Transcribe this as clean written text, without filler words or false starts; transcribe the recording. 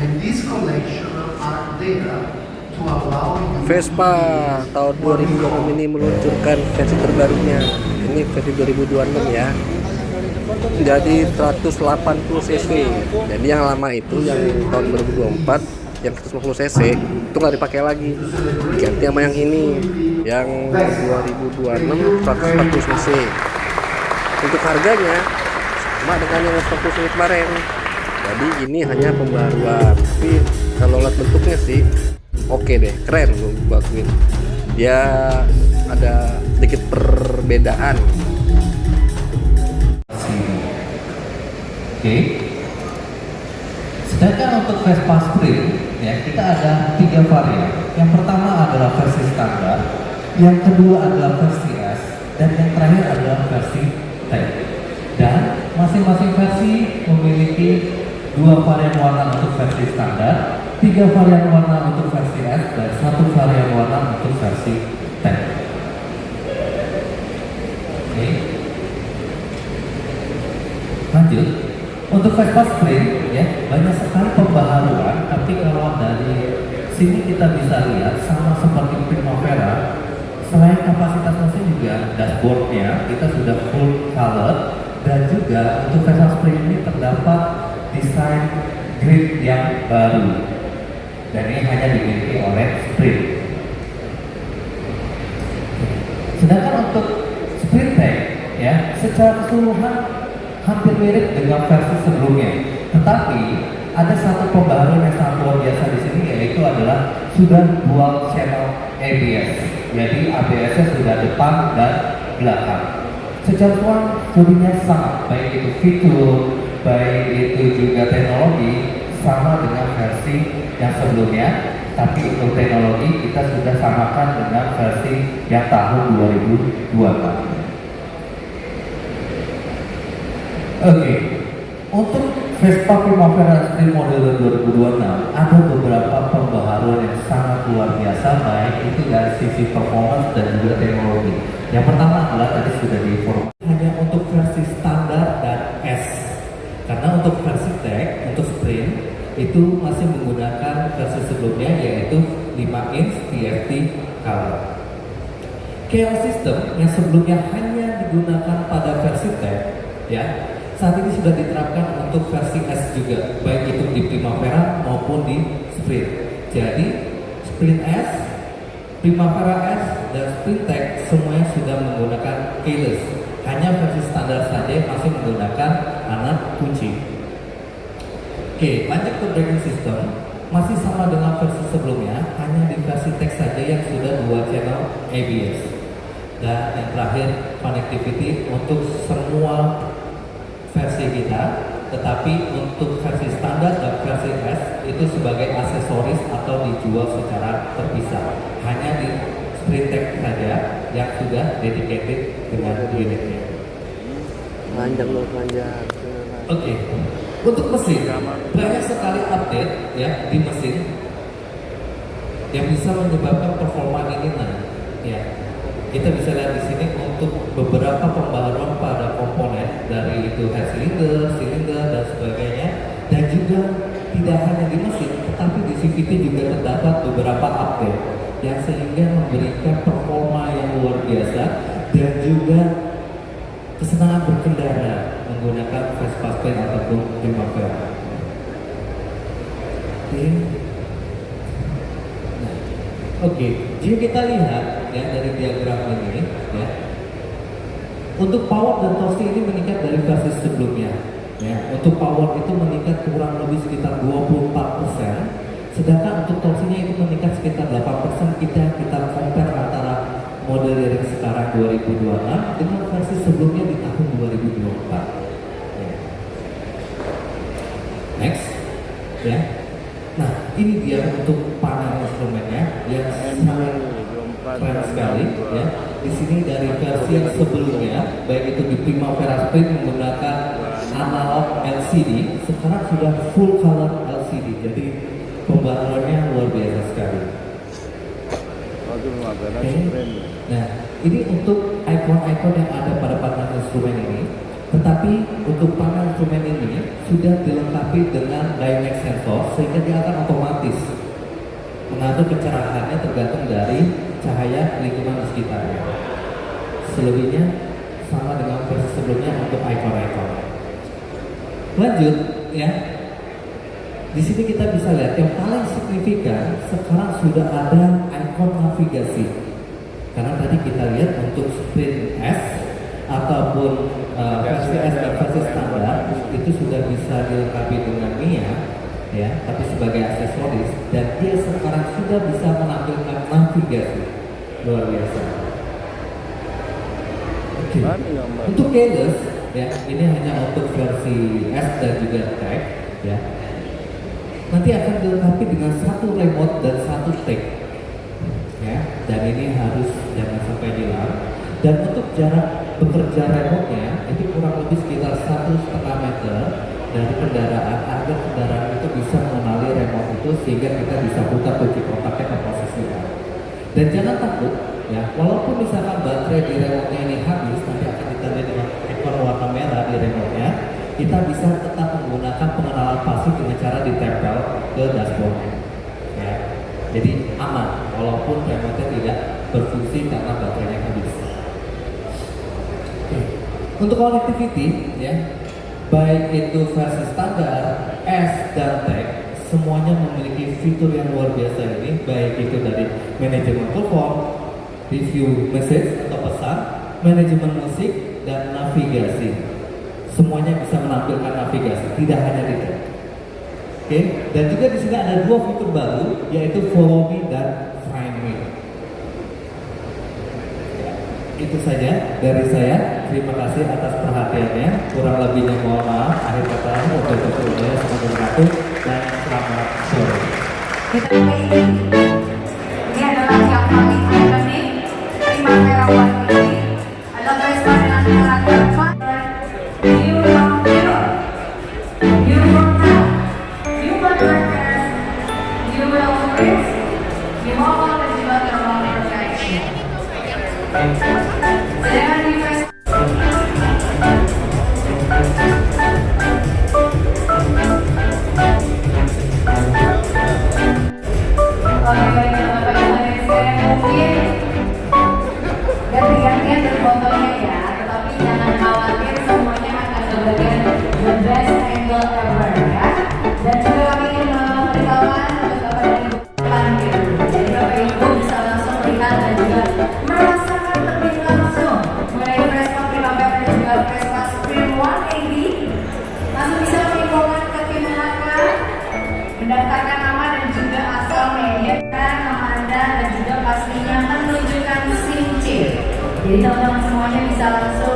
And these collections are there to allow you. Vespa tahun 2026 ini meluncurkan versi terbarunya. Ini versi 2026 ya. Jadi 180 cc. Jadi yang lama itu yang tahun 2024 yang 150 cc itu nggak dipakai lagi. Ganti sama yang ini yang 2026 140 cc. Untuk harganya sama dengan yang 140 cc kemarin. Jadi ini hanya pembaruan. Tapi kalau lihat bentuknya sih oke deh, keren gue akuin. Dia ada sedikit perbedaan. Oke. Sedangkan untuk Vespa Sprint ya kita ada 3 varian. Yang pertama adalah versi standar, yang kedua adalah versi S, dan yang terakhir adalah versi T. Dan masing-masing versi memiliki 2 varian warna untuk versi standar, 3 varian warna untuk versi S, dan 1 varian warna untuk versi T. Oke. Lanjut. Untuk Vespa Sprint ya banyak sekali pembaharuan, tapi kalau dari sini kita bisa lihat sama seperti Primavera, selain kapasitas mesin juga dashboardnya kita sudah full color, dan juga untuk Vespa Sprint ini terdapat desain grid yang baru, dan ini hanya dimiliki oleh Sprint. Sedangkan untuk Sprint Tech ya secara keseluruhan hampir mirip dengan versi sebelumnya, tetapi ada satu pembaharuan yang sangat luar biasa di sini, yaitu adalah sudah dual channel ABS. Jadi ABS-nya sudah depan dan belakang. Secara keseluruhan studinya sama, baik itu fitur, baik itu juga teknologi sama dengan versi yang sebelumnya, tapi untuk teknologi kita sudah samakan dengan versi yang tahun 2024. Oke, untuk Vespa Primavera Sprint model 2026 ada beberapa pembaharuan yang sangat luar biasa, baik itu dari sisi performance dan juga teknologi. Yang pertama adalah tadi sudah diinformasikan hanya untuk versi standar dan S, karena untuk versi Tech untuk Sprint itu masih menggunakan versi sebelumnya, yaitu 5 inch TFT color. Chaos System yang sebelumnya hanya digunakan pada versi Tech ya saat ini sudah diterapkan untuk versi S juga, baik itu di Primavera maupun di Sprint. Jadi Sprint S, Primavera S, dan Sprint Tech semuanya sudah menggunakan keyless. Hanya versi standar saja yang masih menggunakan anak kunci. Oke, lanjut ke braking system. Masih sama dengan versi sebelumnya, hanya di versi Tech saja yang sudah 2 channel ABS. Dan yang terakhir connectivity untuk semua versi kita, tetapi untuk versi standar dan versi S itu sebagai aksesoris atau dijual secara terpisah. Hanya di Sprint Tech saja yang sudah dedicated dengan unitnya. Panjang loh, panjang. Oke. Untuk mesin banyak sekali update ya di mesin yang bisa menyebabkan performa ini naik. Ya. Kita bisa lihat di sini untuk beberapa pembaharuan pada komponen dari itu head cylinder, silinder dan sebagainya, dan juga tidak hanya di mesin, tetapi di CVT juga terdapat beberapa update yang sehingga memberikan performa yang luar biasa dan juga kesenangan berkendara menggunakan Vespa Sprint ataupun Primavera. Oke, jika kita lihat ya dari diagram ini ya, untuk power dan torsi ini meningkat dari versi sebelumnya. Ya, untuk power itu meningkat kurang lebih sekitar 24%, sedangkan untuk torsinya itu meningkat sekitar 8%. Kita compare antara model yang sekarang 2026 dengan versi sebelumnya di tahun 2024. Ya. Next, ya. Nah, ini dia untuk panel instrumennya yang sangat keren sekali ya. Di sini dari versi yang sebelumnya, baik itu di Primavera Sprint menggunakan analog LCD, sekarang sudah full color LCD. Jadi pembaharuannya luar biasa sekali. Okay. Nah, ini untuk ikon-ikon yang ada pada panel instrumen ini. Tetapi untuk panel instrumen ini sudah dilengkapi dengan dynamic sensor sehingga dia akan otomatis mengatur kecerahannya tergantung dari cahaya lingkungan di sekitarnya. Selebihnya sama dengan versi sebelumnya untuk icon-icon. Lanjut ya. Di sini kita bisa lihat yang paling signifikan sekarang sudah ada ikon navigasi. Karena tadi kita lihat untuk Sprint S ataupun versi S dan versi standar itu sudah bisa dilengkapi dengan MIA ya, tapi sebagai aksesoris, dan dia sekarang sudah bisa menampilkan navigasi. Luar biasa. Oke. Untuk keyless ya, ini hanya untuk versi S dan juga tag ya. Nanti akan dilengkapi dengan satu remote dan satu tag ya, dan ini harus jangan sampai hilang. Dan untuk jarak bekerja remote-nya itu kurang lebih sekitar 1,5 meter dari kendaraan agar kendaraan itu bisa mengenali remote itu sehingga kita bisa putar kunci kontaknya ke posisi A. Dan jangan takut ya, walaupun misalkan baterai di remote-nya ini habis, nanti akan ditandai dengan ekor warna merah di remote-nya, kita bisa tetap menggunakan pengenalan pasif dengan cara ditempel ke dashboard-nya ya. Jadi aman walaupun remote-nya tidak berfungsi karena baterainya habis. Untuk connectivity ya, baik itu versi standar, S dan tag, semuanya memiliki fitur yang luar biasa ini, baik itu dari manajemen perform, review message atau pesan, manajemen musik, dan navigasi. Semuanya bisa menampilkan navigasi, tidak hanya di tag. Oke, dan juga di sini ada dua fitur baru, yaitu Follow Me dan Find Me. Itu saja dari saya. Terima kasih atas perhatiannya. Kurang lebihnya mohon maaf. Akhir kata untuk semuanya, semoga berkati dan selamat sore. Ini adalah yang paling ikonik Primavera One ini adalah Vespa dengan karakter fun. You will feel, you will know, you will practice, you will risk, you will dan juga thermal protection. Sedangkan di Vespa ganti-gantian berfotonya ya, tetapi jangan khawatir, semuanya akan kebagian the best angle ever ya. Dan juga kami ingin memberitahukan untuk Bapak dan Ibu panggil, jadi Bapak Ibu bisa langsung melihat dan juga merasakan lebih langsung mengenai Vespa Primavera dan juga Vespa Sprint 180. Langsung bisa menginfokan ke tim HK, mendaftarkan nama dan juga asal media, nama Anda dan juga pastinya menunjukkan SIM chip. Jadi teman-teman semuanya bisa langsung